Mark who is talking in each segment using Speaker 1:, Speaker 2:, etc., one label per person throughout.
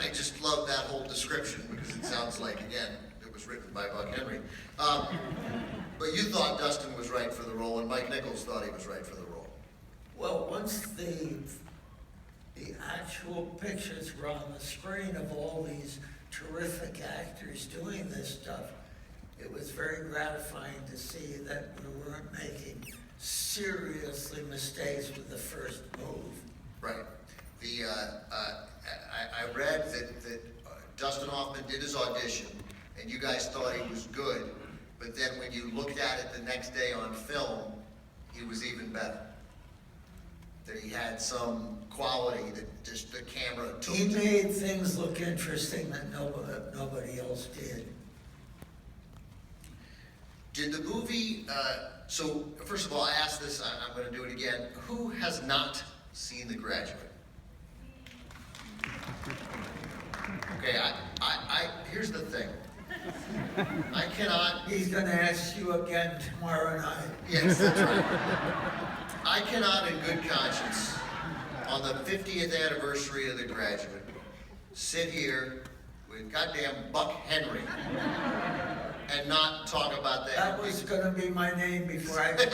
Speaker 1: I just love that whole description because it sounds like, again, it was written by Buck Henry. But you thought Dustin was right for the role, and Mike Nichols thought he was right for the role.
Speaker 2: Well, once the actual pictures were on the screen of all these terrific actors doing this stuff, it was very gratifying to see that we weren't making seriously mistakes with the first move.
Speaker 1: Right. I read that Dustin Hoffman did his audition, and you guys thought he was good, but then when you looked at it the next day on film, he was even better. That he had some quality that just the camera took.
Speaker 2: He made things look interesting that nobody else did.
Speaker 1: Did the movie, so first of all, I asked this, I'm going to do it again. Who has not seen The Graduate? Okay, here's the thing. I cannot.
Speaker 2: He's going to ask you again tomorrow night.
Speaker 1: Yes, that's right. I cannot in good conscience, on the 50th anniversary of The Graduate, sit here with goddamn Buck Henry and not talk about that.
Speaker 2: That was going to be my name before I
Speaker 1: But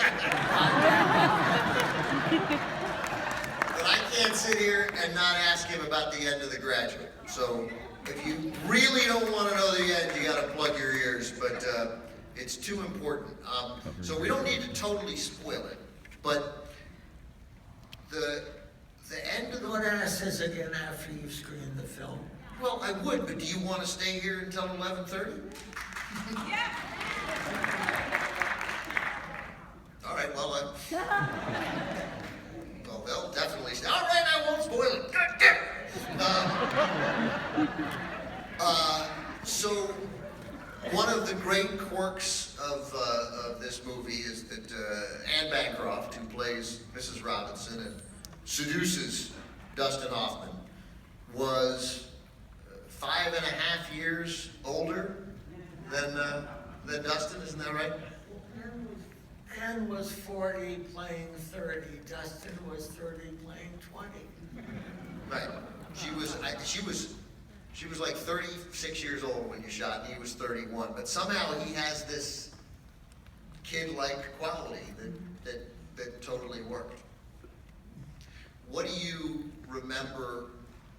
Speaker 1: I can't sit here and not ask him about the end of The Graduate. So if you really don't want to know the end, you got to plug your ears. But it's too important. So we don't need to totally spoil it. But the end of the...
Speaker 2: Don't ask this again after you've screened the film.
Speaker 1: Well, I would, but do you want to stay here until 11:30?
Speaker 3: Yeah.
Speaker 1: All right, well, well, they'll definitely stay. All right, I won't spoil it. God damn it. So, one of the great quirks of this movie is that Anne Bancroft, who plays Mrs. Robinson and seduces Dustin Hoffman, was 5.5 years older than Dustin, isn't that right?
Speaker 2: Anne was 40 playing 30. Dustin was 30 playing 20.
Speaker 1: Right. She was like 36 years old when you shot, and he was 31. But somehow he has this kid-like quality that totally worked. What do you remember?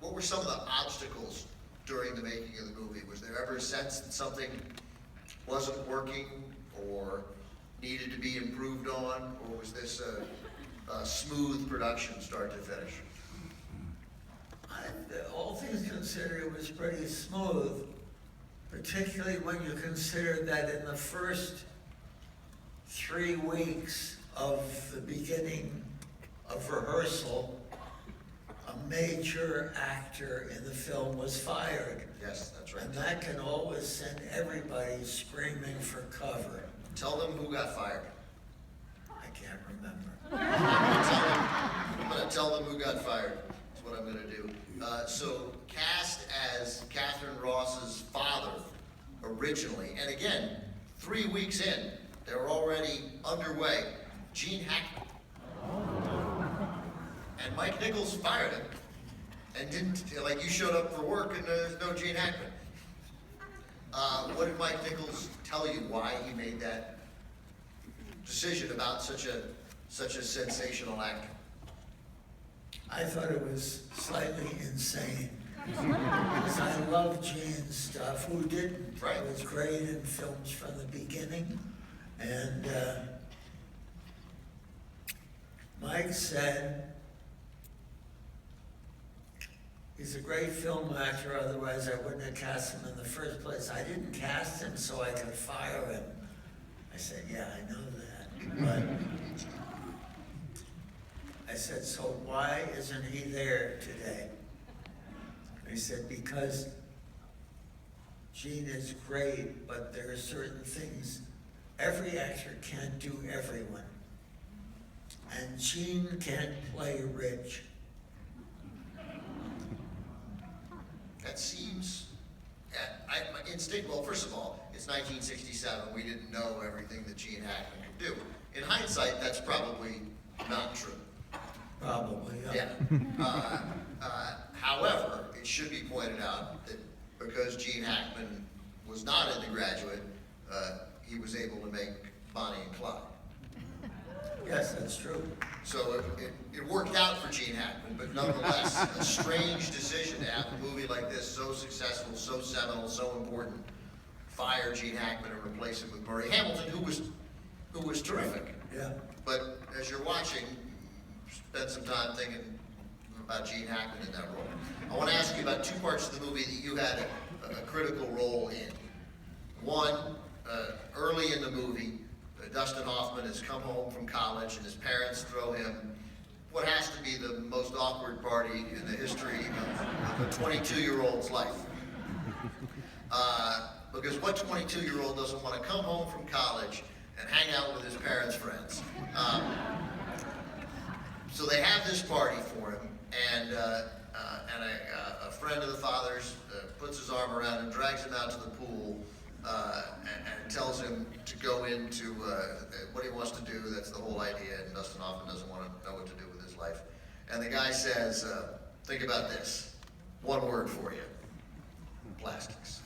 Speaker 1: What were some of the obstacles during the making of the movie? Was there ever a sense that something wasn't working or needed to be improved on, or was this a smooth production start to finish?
Speaker 2: All things considered, it was pretty smooth, particularly when you consider that in the first 3 weeks of the beginning of rehearsal, a major actor in the film was fired.
Speaker 1: Yes, that's right.
Speaker 2: And that can always send everybody screaming for cover.
Speaker 1: Tell them who got fired.
Speaker 2: I can't remember.
Speaker 1: I'm going to tell them who got fired. That's what I'm going to do. So, cast as Catherine Ross's father originally, and again, 3 weeks in, they were already underway. Gene Hackman. And Mike Nichols fired him. And didn't, like, you showed up for work and there's no Gene Hackman. What did Mike Nichols tell you why he made that decision about such a sensational actor?
Speaker 2: I thought it was slightly insane. Because I love Gene's stuff. Who didn't?
Speaker 1: Right.
Speaker 2: It was great in films from the beginning. And Mike said, he's a great film actor, otherwise I wouldn't have cast him in the first place. I didn't cast him so I could fire him. I said, yeah, I know that. But I said, so why isn't he there today? He said, because Gene is great, but there are certain things, every actor can't do everyone. And Gene can't play Rich.
Speaker 1: That seems, my instinct, well, first of all, it's 1967. We didn't know everything that Gene Hackman could do. In hindsight, that's probably not true.
Speaker 2: Probably,
Speaker 1: Yeah. However, it should be pointed out that because Gene Hackman was not in The Graduate, he was able to make Bonnie and Clyde.
Speaker 2: Yes, that's true.
Speaker 1: So it worked out for Gene Hackman, but nonetheless, a strange decision to have a movie like this, so successful, so seminal, so important, fire Gene Hackman and replace him with Murray Hamilton, who was terrific.
Speaker 2: Yeah.
Speaker 1: But as you're watching, spend some time thinking about Gene Hackman in that role. I want to ask you about two parts of the movie that you had a critical role in. One, early in the movie, Dustin Hoffman has come home from college and his parents throw him what has to be the most awkward party in the history of a 22-year-old's life. Because what 22-year-old doesn't want to come home from college and hang out with his parents' friends? So they have this party for him, and a friend of the father's puts his arm around him, drags him out to the pool, and tells him to go into what he wants to do. That's the whole idea, and Dustin Hoffman doesn't want to know what to do with his life. And the guy says, think about this. One word for you. Plastics.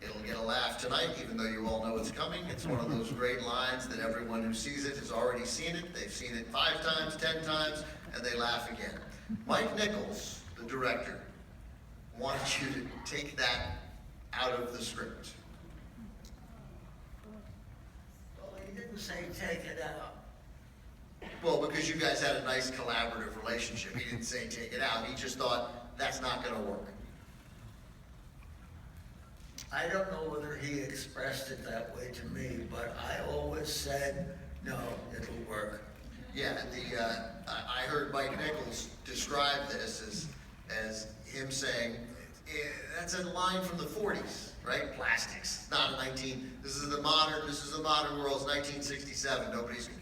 Speaker 1: It'll get a laugh tonight, even though you all know it's coming. It's one of those great lines that everyone who sees it has already seen it. They've seen it 5 times, 10 times, and they laugh again. Mike Nichols, the director, wanted you to take that out of the script.
Speaker 2: Well, he didn't say take it out.
Speaker 1: Well, because you guys had a nice collaborative relationship. He didn't say take it out. He just thought, that's not going to work.
Speaker 2: I don't know whether he expressed it that way to me, but I always said, no, it'll work.
Speaker 1: Yeah, I heard Mike Nichols describe this as him saying, that's a line from the 40s, right? Plastics. Not a this is the modern world, it's 1967.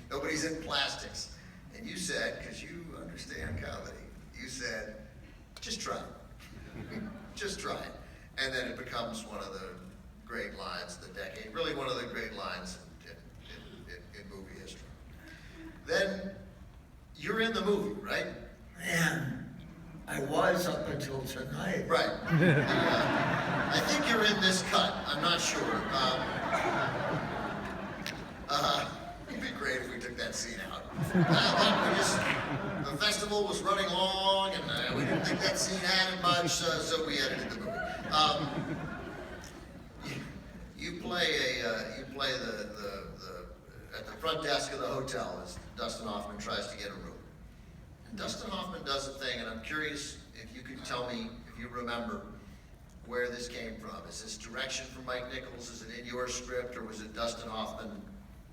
Speaker 1: Nobody's in plastics. And you said, because you understand comedy, you said, just try it. Just try it. And then it becomes one of the great lines of the decade, really one of the great lines in movie history. Then, you're in the movie, right?
Speaker 2: Man, I was up until tonight.
Speaker 1: Right. I think you're in this cut. I'm not sure. It'd be great if we took that scene out. The festival was running long, and we didn't think that scene added much, so we edited the movie. You play at the front desk of the hotel as Dustin Hoffman tries to get a room. And Dustin Hoffman does a thing, and I'm curious if you could tell me, if you remember, where this came from. Is this direction from Mike Nichols? Is it in your script, or was it Dustin Hoffman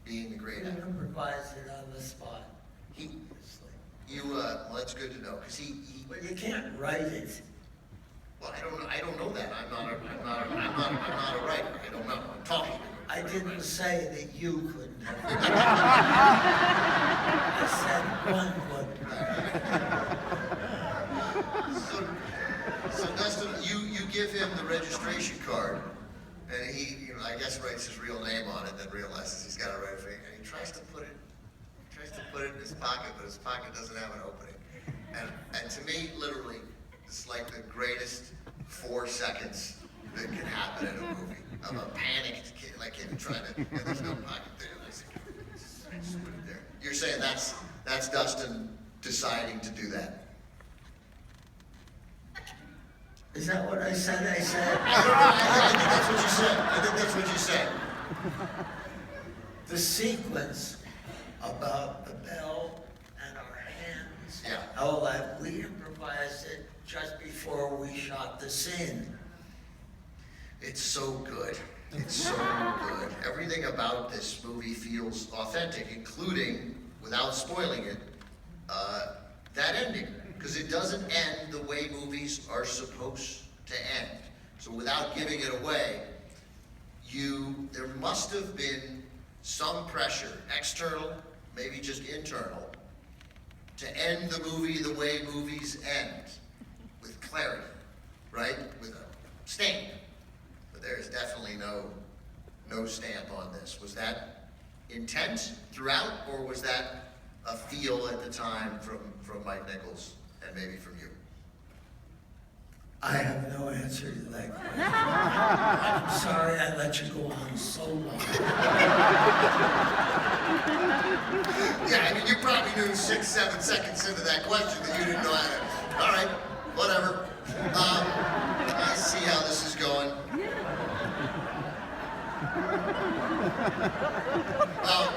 Speaker 1: being the great
Speaker 2: He
Speaker 1: actor?
Speaker 2: improvised it on the spot.
Speaker 1: Well, that's good to know, because
Speaker 2: But you can't write it.
Speaker 1: well, I don't know that. I'm not a writer. I don't know. I'm talking.
Speaker 2: I didn't say that you couldn't have. I said one would.
Speaker 1: So Dustin, you give him the registration card, and he, I guess writes his real name on it, then realizes he's got to write it, and he tries to put it in his pocket, but his pocket doesn't have an opening. And to me, literally, it's like the greatest 4 seconds that can happen in a movie of a panicked kid, like him trying to, and there's no pocket there. Just put it there. You're saying that's Dustin deciding to do that?
Speaker 2: Is that what I said? I said.
Speaker 1: I think that's what you said. I think that's what you said.
Speaker 2: The sequence about the bell and our hands.
Speaker 1: Yeah.
Speaker 2: All that, we improvised it just before we shot the scene.
Speaker 1: It's so good. It's so good. Everything about this movie feels authentic, including, without spoiling it, that ending. Because it doesn't end the way movies are supposed to end. So without giving it away, there must have been some pressure, external, maybe just internal, to end the movie the way movies end, with clarity, right? With a stamp. But there is definitely no stamp on this. Was that intent throughout, or was that a feel at the time from Mike Nichols and maybe from you?
Speaker 2: I have no answer to that question. I'm sorry I let you go on so long.
Speaker 1: Yeah, I mean, you probably knew 6, 7 seconds into that question that you didn't know how to. All right, whatever. I see how this is going. Well,